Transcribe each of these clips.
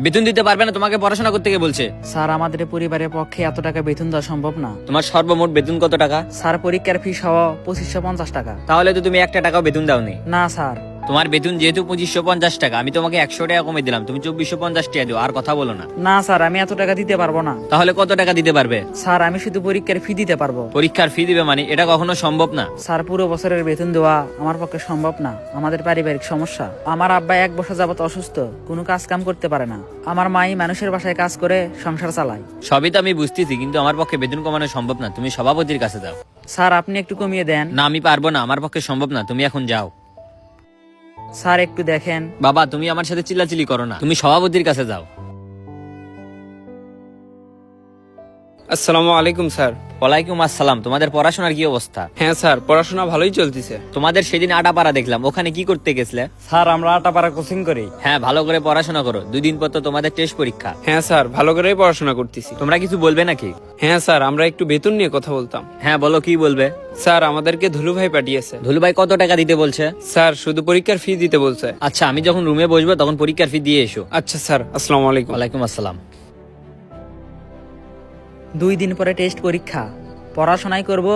বেতন দিতে পারবে না? তোমাকে পড়াশোনা করতে কে বলছে? স্যার আমাদের পরিবারের পক্ষে এত টাকা বেতন দেওয়া সম্ভব না। তোমার সর্বমোট বেতন কত টাকা? স্যার পরীক্ষার ফি সহ 2550 টাকা। তাহলে তো তুমি একটা টাকাও বেতন দাওনি। না স্যার। তোমার বেতন যেহেতু 2550 টাকা, আমি তোমাকে 100 টাকা কমে দিলাম, তুমি 2450 টাকা দিও, আর কথা বলো না। না স্যার, আমি এত টাকা দিতে পারবো না। তাহলে কত টাকা দিতে পারবে? স্যার আমি শুধু পরীক্ষার ফি দিতে পারবো। পরীক্ষার ফি দিবে মানে? এটা কখনো সম্ভব না। স্যার পুরো বছরের বেতন দেওয়া আমার পক্ষে সম্ভব না। আমাদের পারিবারিক সমস্যা। আমার আব্বা 1 বছর যাবত অসুস্থ, কোনো কাজ কাম করতে পারে না। আমার মাই মানুষের বাসায় কাজ করে সংসার চালায়। সবই তো আমি বুঝতেছি, কিন্তু আমার পক্ষে বেতন কমানো সম্ভব না। তুমি সভাপতির কাছে যাও। স্যার আপনি একটু কমিয়ে দেন। না, আমি পারবো না, আমার পক্ষে সম্ভব না। তুমি এখন যাও। স্যার একটু দেখেন। বাবা, তুমি আমার সাথে চিল্লাচিল্লি করো না, তুমি সভাপতির কাছে যাও। আসসালামু আলাইকুম স্যার। ওয়ালাইকুম আসসালাম। তোমাদের পড়াশোনার কি অবস্থা? হ্যাঁ স্যার, পড়াশোনা ভালোই চলতেছে। তোমাদের সেদিন আটাপাড়া দেখলাম, ওখানে কি করতে গেছিলে? স্যার আমরা আটাপাড়া কোচিং করি। হ্যাঁ, ভালো করে পড়াশোনা করো, 2 দিন পর তো তোমাদের টেস্ট পরীক্ষা। হ্যাঁ স্যার, ভালো করেই পড়াশোনা করতেছি। তোমরা কিছু বলবে নাকি? হ্যাঁ স্যার, আমরা একটু বেতন নিয়ে কথা বলতাম। হ্যাঁ বলো, কি বলবে? স্যার আমাদেরকে ধুলু ভাই পাঠিয়েছে। ধুলু ভাই কত টাকা দিতে বলছে? স্যার শুধু পরীক্ষার ফি দিতে বলছে। আচ্ছা, আমি যখন রুমে বসবো তখন পরীক্ষার ফি দিয়ে এসো। আচ্ছা স্যার, আসসালামু আলাইকুম। ওয়ালাইকুম আসসালাম। 2 দিন পরে টেস্ট পরীক্ষা। পড়াশোনাই করব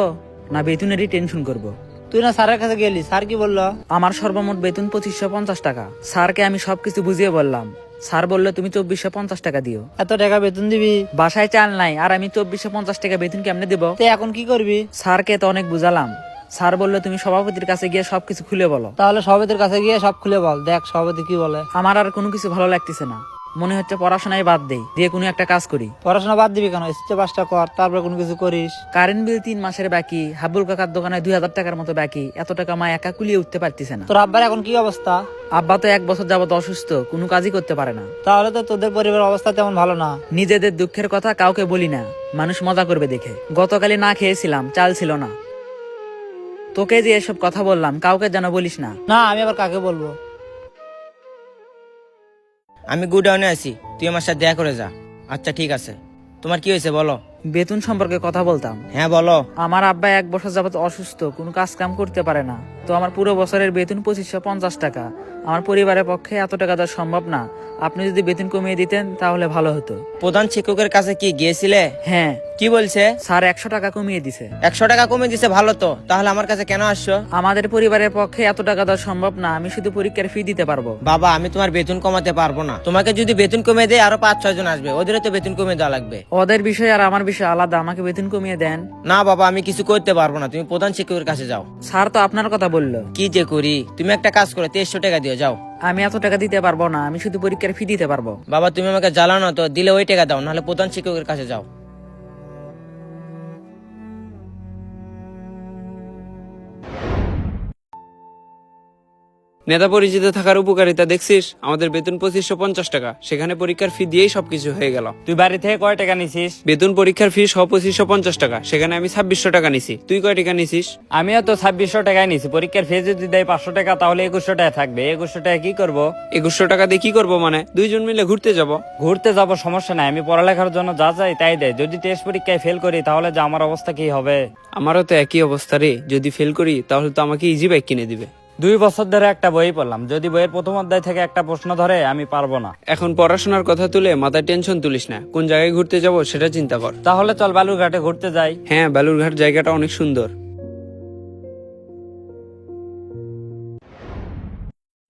না বেতনেরই টেনশন করব? তুই না স্যারের কাছে গেলি, স্যার কি বললো? আমার সর্বমোট বেতন 2550 টাকা। স্যারকে আমি সবকিছু বুঝিয়ে বললাম। স্যার বললো তুমি 2450 টাকা দিও। এত টাকা বেতন দিবি? বাসায় চাল নাই, আর আমি 2450 টাকা বেতন কেমনে দেবো? তুই এখন কি করবি? স্যারকে তো অনেক বুঝালাম। স্যার বললো তুমি সভাপতির কাছে গিয়ে সবকিছু খুলে বলো। তাহলে সভাপতির কাছে গিয়ে সব খুলে বল, দেখ সভাপতি কি বলে। আমার আর কোনো কিছু ভালো লাগতেছে না, মনে হচ্ছে পড়াশোনায় বাদ দেই, দিয়ে কোনো একটা কাজ করি। পড়াশোনা বাদ দিবি কেন? এসছে পাসটা কর, তারপর কোনো কিছু করিস। কারেন্ট বিল 3 মাসের বাকি, হাবুল কাকার দোকানে 2000 টাকার মতো বাকি। এত টাকা মা একা কুলিয়ে উঠতে পারতেছে না। তোর আব্বার এখন কি অবস্থা? আব্বা তো 1 বছর যাবত অসুস্থ, কোনো কাজই করতে পারে না। তাহলে তো তোদের পরিবারের অবস্থা তেমন ভালো না। নিজেদের দুঃখের কথা কাউকে বলি না, মানুষ মজা করবে দেখে। গতকালই না খেয়েছিলাম, চাল ছিল না। তোকে যে এসব কথা বললাম, কাউকে যেন বলিস না। না, আমি আবার কাকে বলবো? আমি গুডাউনে আছি, তুই আমার সাথে দেখা করে যা। আচ্ছা ঠিক আছে, তোমার কি হয়েছে বলো। বেতন সম্পর্কে কথা বলতাম। হ্যাঁ বলো। আমার আব্বা 1 বছর যাবত অসুস্থ, কোনো কাজ কাম করতে পারে না। তো আমার পুরো বছরের বেতন 2550 টাকা। আমার পরিবারের পক্ষে এত টাকা দেওয়া সম্ভব না। আপনি যদি বেতন কমিয়ে দিতেন তাহলে ভালো হতো। প্রধান শিক্ষকের কাছে কি গিয়েছিলে? হ্যাঁ। কি বলছে? স্যার 100 টাকা কমিয়ে দিছে। 100 টাকা কমে দিছে, ভালো তো। তাহলে আমার কাছে কেন আসছো? আমাদের পরিবারের পক্ষে এত টাকা দেওয়া সম্ভব না, আমি শুধু পরীক্ষার ফি দিতে পারবো। বাবা, আমি তোমার বেতন কমাতে পারবো না। তোমাকে যদি বেতন কমে দেয় আরো 5-6 জন আসবে, ওদেরও তো বেতন কমে দেওয়া লাগবে। ওদের বিষয় আর আমার বিষয় আলাদা, আমাকে বেতন কমিয়ে দেন। না বাবা, আমি কিছু করতে পারবো না, তুমি প্রধান শিক্ষকের কাছে যাও। স্যার তো আপনার কথা বললো। কি যে করি, তুমি একটা কাজ করো, 2300 টাকা দিও, যাও। আমি এত টাকা দিতে পারবো না, আমি শুধু পরীক্ষার ফি দিতে পারবো। বাবা তুমি আমাকে জ্বালানো তো, দিলে ওই টাকা দাও, নাহলে প্রধান শিক্ষকের কাছে যাও। নেতা পরিচিত থাকার উপকারিতা দেখছিস? আমাদের বেতন 2550 টাকা, সেখানে পরীক্ষার ফি দিয়েই সবকিছু হয়ে গেল। তুই বাড়ি থেকে কয় টাকা নিছিস? বেতন পরীক্ষার ফি সহ 2550 টাকা, সেখানে আমি 2600 টাকা নিছি। তুই কয় টাকা নিছিস? আমিও তো 2600 টাকায় নিছি। পরীক্ষার ফি যদি দেয় 500 টাকা, তাহলে 2100 টাকা থাকবে। 2100 টাকা কি করব? 2100 টাকা দিয়ে কি করবো মানে? 2 জন মিলে ঘুরতে যাব। ঘুরতে যাব, সমস্যা নাই। আমি পড়ালেখার জন্য যা চাই তাই দেয়। যদি টেস্ট পরীক্ষায় ফেল করি তাহলে যে আমার অবস্থা কি হবে? আমারও তো একই অবস্থা রে, যদি ফেল করি তাহলে তো আমাকে ইজি বাইক কিনে দিবে। 2 বছর ধরে একটা বই পড়লাম, যদি বইয়ের প্রথম অধ্যায় থেকে একটা প্রশ্ন ধরে আমি পারবো না। এখন পড়াশোনার কথা তুলে মাথায় টেনশন তুলিস না, কোন জায়গায় ঘুরতে যাব সেটা চিন্তা কর। তাহলে চল বালুরঘাটে ঘুরতে যাই। হ্যাঁ, বালুরঘাট জায়গাটা অনেক সুন্দর।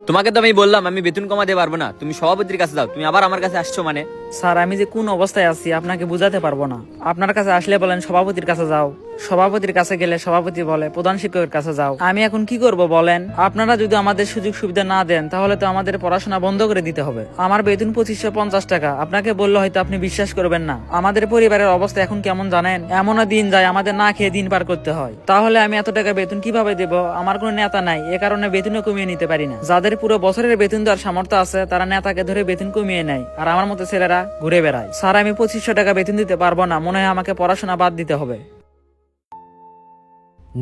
তোমাকে তো আমি বললাম আমি বেতন কমাতে পারবো না, তুমি সভাপতির কাছে যাও। তুমি আবার আমার কাছে আসছো মানে? স্যার আমি যে কোন অবস্থায় আছি আপনাকে বুঝাতে পারবো না। আপনার কাছে আসলে বলেন সভাপতির কাছে যাও, সভাপতির কাছে গেলে সভাপতি বলে প্রধান শিক্ষকের কাছে যাও। আমি এখন কি করব বলেন? আপনারা যদি আমাদের সুযোগ সুবিধা না দেন তাহলে তো আমাদের পড়াশোনা বন্ধ করে দিতে হবে। আমার বেতন 2550 টাকা, আপনাকে বললে হয়তো আপনি বিশ্বাস করবেন না। আমাদের পরিবারের অবস্থা এখন কেমন জানেন? এমনও দিন যায় আমাদের না খেয়ে দিন পার করতে হয়। তাহলে আমি এত টাকা বেতন কিভাবে দেব? আমার কোনো নেতা নাই, এ কারণে বেতনও কমিয়ে নিতে পারি না। যাদের পুরো বছরের বেতন দেওয়ার সামর্থ্য আছে তারা নেতাকে ধরে বেতন কমিয়ে নেয়, আর আমার মতো ছেলেরা ঘুরে বেড়ায়। স্যার আমি 2500 টাকা বেতন দিতে পারবো না, মনে হয় আমাকে পড়াশোনা বাদ দিতে হবে।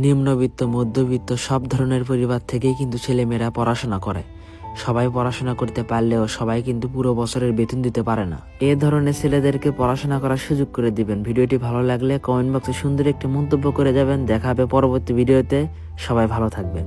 নিম্নবিত্ত, মধ্যবিত্ত সব ধরনের পরিবার থেকেই কিন্তু ছেলেমেয়েরা পড়াশোনা করে। সবাই পড়াশোনা করতে পারলেও সবাই কিন্তু পুরো বছরের বেতন দিতে পারে না। এ ধরনের ছেলেদেরকে পড়াশোনা করার সুযোগ করে দিবেন। ভিডিওটি ভালো লাগলে কমেন্ট বক্সে সুন্দর একটি মন্তব্য করে যাবেন। দেখা হবে পরবর্তী ভিডিওতে। সবাই ভালো থাকবেন।